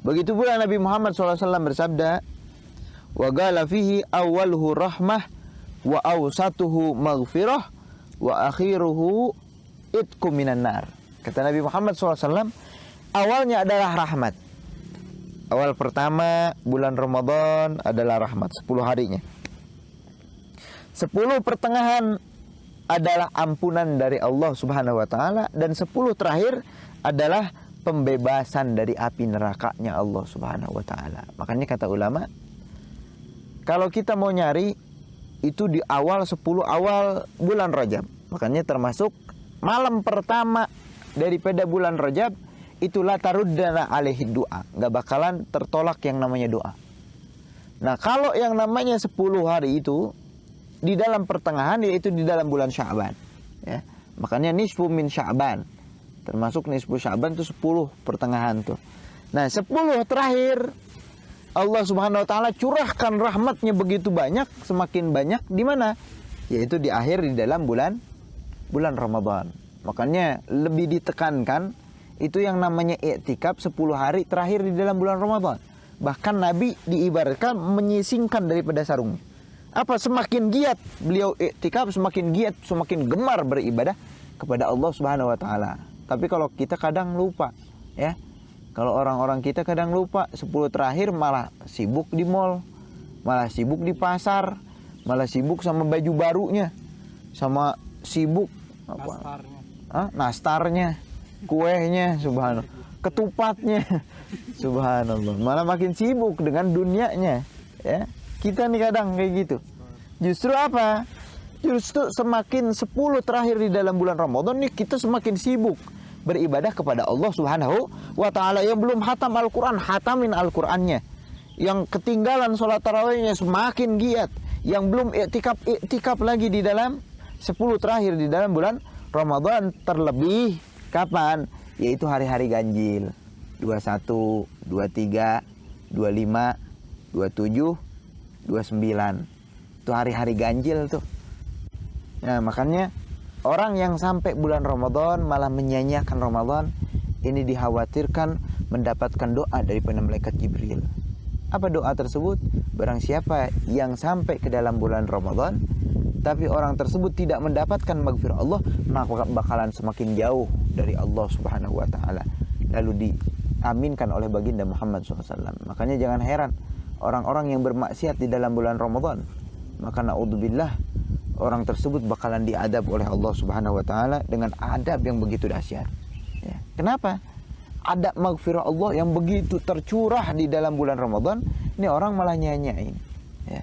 Begitu pula Nabi Muhammad SAW bersabda, wa qala fihi awwaluhu rahmah wa awsatuhu maghfirah wa akhiruhu itqu minan nar. Kata Nabi Muhammad SAW, awalnya adalah rahmat. Awal pertama bulan Ramadan adalah rahmat, 10 harinya. 10 pertengahan adalah ampunan dari Allah Subhanahu wa taala, dan 10 terakhir adalah pembebasan dari api nerakanya Allah Subhanahu wa taala. Makanya kata ulama, kalau kita mau nyari itu di awal 10 awal bulan Rajab. Makanya termasuk malam pertama daripada bulan Rajab, itulah taruddana alaihi doa. Gak bakalan tertolak yang namanya doa. Nah, kalau yang namanya 10 hari itu di dalam pertengahan, yaitu di dalam bulan Sya'ban, ya. Makanya nisfu min Sya'ban. Termasuk nisfu Sya'ban itu 10 pertengahan tuh. Nah, 10 terakhir Allah Subhanahu wa taala curahkan rahmatnya begitu banyak, semakin banyak di mana? Yaitu di akhir di dalam bulan Ramadan. Makanya lebih ditekankan itu yang namanya i'tikaf 10 hari terakhir di dalam bulan Ramadan. Bahkan Nabi diibaratkan menyisingkan daripada sarungnya. Apa, semakin giat beliau i'tikaf, semakin giat, semakin gemar beribadah kepada Allah Subhanahu wa taala. Tapi kalau kita kadang lupa, ya. Kalau orang-orang kita kadang lupa, 10 terakhir malah sibuk di mall, malah sibuk di pasar, malah sibuk sama baju barunya, sama sibuk apa? Nastarnya, kuehnya, subhanallah, ketupatnya, subhanallah. Malah makin sibuk dengan dunianya, ya. Kita nih kadang kayak gitu. Justru apa? Justru semakin 10 terakhir di dalam bulan Ramadan nih, kita semakin sibuk beribadah kepada Allah Subhanahu wa taala. Yang belum hatam Al-Quran, hatamin Al-Qurannya. Yang ketinggalan sholat tarawihnya semakin giat. Yang belum iktikaf lagi di dalam 10 terakhir di dalam bulan Ramadan. Terlebih kapan? Yaitu hari-hari ganjil, 21, 23, 25, 27, 29. Itu hari-hari ganjil tuh. Nah, makanya orang yang sampai bulan Ramadan malah menyia-nyiakan Ramadan, ini dikhawatirkan mendapatkan doa daripada malaikat Jibril. Apa doa tersebut? Barang siapa yang sampai ke dalam bulan Ramadan tapi orang tersebut tidak mendapatkan maghfirah Allah, maka bakalan semakin jauh dari Allah Subhanahu wa taala. Lalu diaminkan oleh baginda Muhammad SAW. Makanya jangan heran orang-orang yang bermaksiat di dalam bulan Ramadan, maka naudzubillah, orang tersebut bakalan diadab oleh Allah Subhanahu wa taala dengan adab yang begitu dahsyat. Ya. Kenapa? Adab maghfirah Allah yang begitu tercurah di dalam bulan Ramadan, ini orang malah nyanyain. Ya.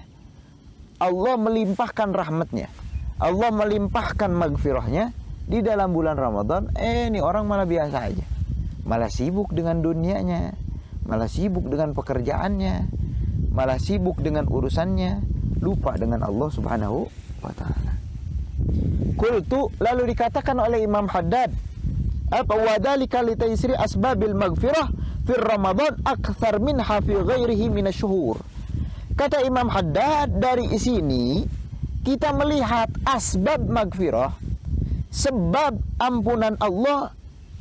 Allah melimpahkan rahmatnya, Allah melimpahkan maghfirahnya di dalam bulan Ramadan, ini orang malah biasa aja. Malah sibuk dengan dunianya, malah sibuk dengan pekerjaannya, malah sibuk dengan urusannya, lupa dengan Allah Subhanahu wa ta'ala. Qultu, lalu dikatakan oleh Imam Haddad, apa wadhalika litaysri asbabil maghfirah fi Ramadan akthar minha fi ghairihi minasyuhur. Kata Imam Haddad, dari sini kita melihat asbab maghfirah, sebab ampunan Allah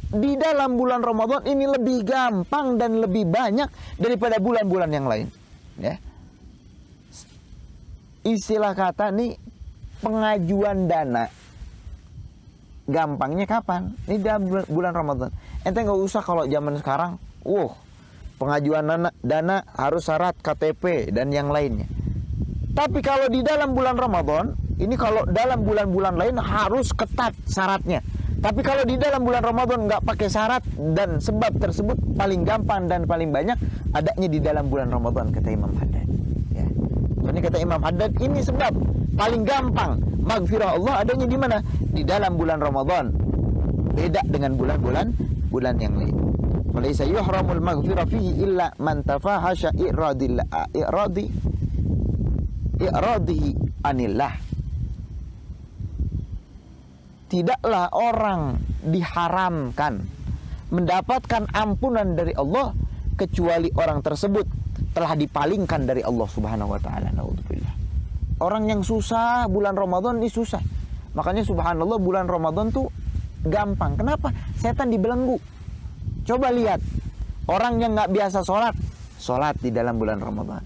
di dalam bulan Ramadan ini lebih gampang dan lebih banyak daripada bulan-bulan yang lain. Ya. Istilah kata nih, pengajuan dana gampangnya kapan? Ini dalam bulan Ramadan. Ente nggak usah kalau zaman sekarang, pengajuan dana harus syarat KTP dan yang lainnya. Tapi kalau di dalam bulan Ramadan, ini kalau dalam bulan-bulan lain harus ketat syaratnya. Tapi kalau di dalam bulan Ramadan nggak pakai syarat, dan sebab tersebut paling gampang dan paling banyak adanya di dalam bulan Ramadan, kata Imam Haddad. Ya. Ini kata Imam Haddad, ini sebab paling gampang maghfirah Allah adanya di mana? Di dalam bulan Ramadan. Beda dengan bulan yang lain. Walaysa yuhramul maghfirah fihi illa man tafahasha i'radihi anillah. Tidaklah orang diharamkan mendapatkan ampunan dari Allah kecuali orang tersebut telah dipalingkan dari Allah Subhanahu wa taala. Naudzubillah. Orang yang susah bulan Ramadan ini susah. Makanya subhanallah, bulan Ramadan tuh gampang. Kenapa? Setan dibelenggu. Coba lihat, Orang yang nggak biasa sholat di dalam bulan Ramadan.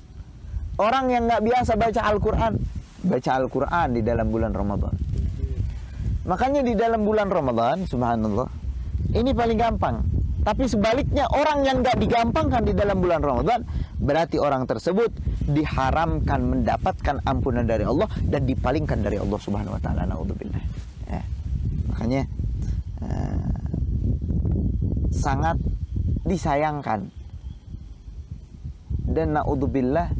Orang yang nggak biasa baca Al-Quran di dalam bulan Ramadan. Makanya di dalam bulan Ramadan, subhanallah, ini paling gampang. Tapi sebaliknya, orang yang nggak digampangkan di dalam bulan Ramadan, berarti orang tersebut diharamkan mendapatkan ampunan dari Allah dan dipalingkan dari Allah Subhanahu Wa Taala. Naudzubillah. Ya. Makanya sangat disayangkan dan naudzubillah,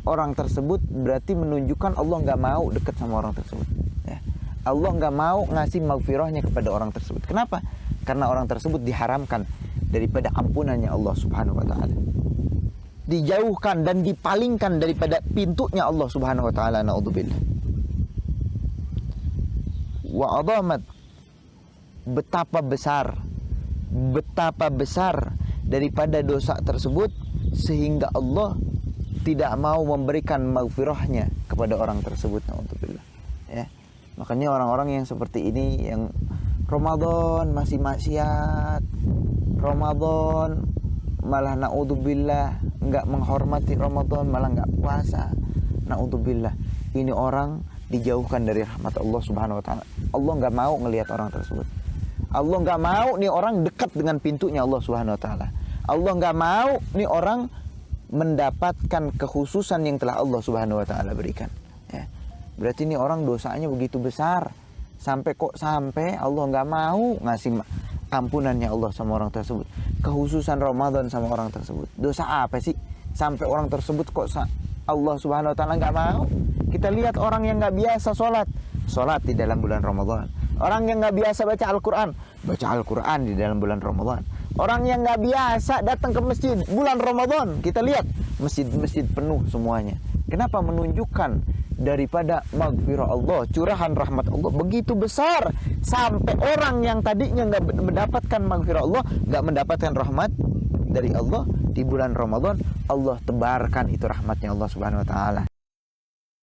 orang tersebut berarti menunjukkan Allah nggak mau dekat sama orang tersebut. Ya. Allah nggak mau ngasih maghfirahnya kepada orang tersebut. Kenapa? Karena orang tersebut diharamkan daripada ampunannya Allah Subhanahu Wa Taala, dijauhkan dan dipalingkan daripada pintunya Allah Subhanahu Wa Taala. Naudzubillah. Wa adamat, betapa besar daripada dosa tersebut sehingga Allah tidak mau memberikan maghfirahnya kepada orang tersebut. Naudzubillah. Ya. Makanya orang-orang yang seperti ini, yang Ramadan masih maksiat, Ramadan malah naudzubillah enggak menghormati Ramadan, malah enggak puasa, naudzubillah, ini orang dijauhkan dari rahmat Allah Subhanahu Wa Taala. Allah enggak mau ngelihat orang tersebut. Allah enggak mau nih orang dekat dengan pintunya Allah Subhanahu Wa Taala. Allah enggak mau nih orang mendapatkan kekhususan yang telah Allah Subhanahu Wa Taala berikan. Ya. Berarti ini orang dosanya begitu besar, sampai Allah nggak mau ngasih ampunannya Allah sama orang tersebut, kekhususan Ramadan sama orang tersebut. Dosa apa sih sampai orang tersebut kok Allah Subhanahu Wa Taala nggak mau? Kita lihat orang yang nggak biasa sholat di dalam bulan Ramadan. Orang yang nggak biasa baca Al-Quran di dalam bulan Ramadan. Orang yang nggak biasa datang ke masjid bulan Ramadan, kita lihat masjid-masjid penuh semuanya. Kenapa? Menunjukkan daripada maghfirah Allah, curahan rahmat Allah begitu besar, sampai orang yang tadinya nggak mendapatkan maghfirah Allah, nggak mendapatkan rahmat dari Allah, di bulan Ramadan Allah tebarkan itu rahmatnya Allah Subhanahu Wa Taala.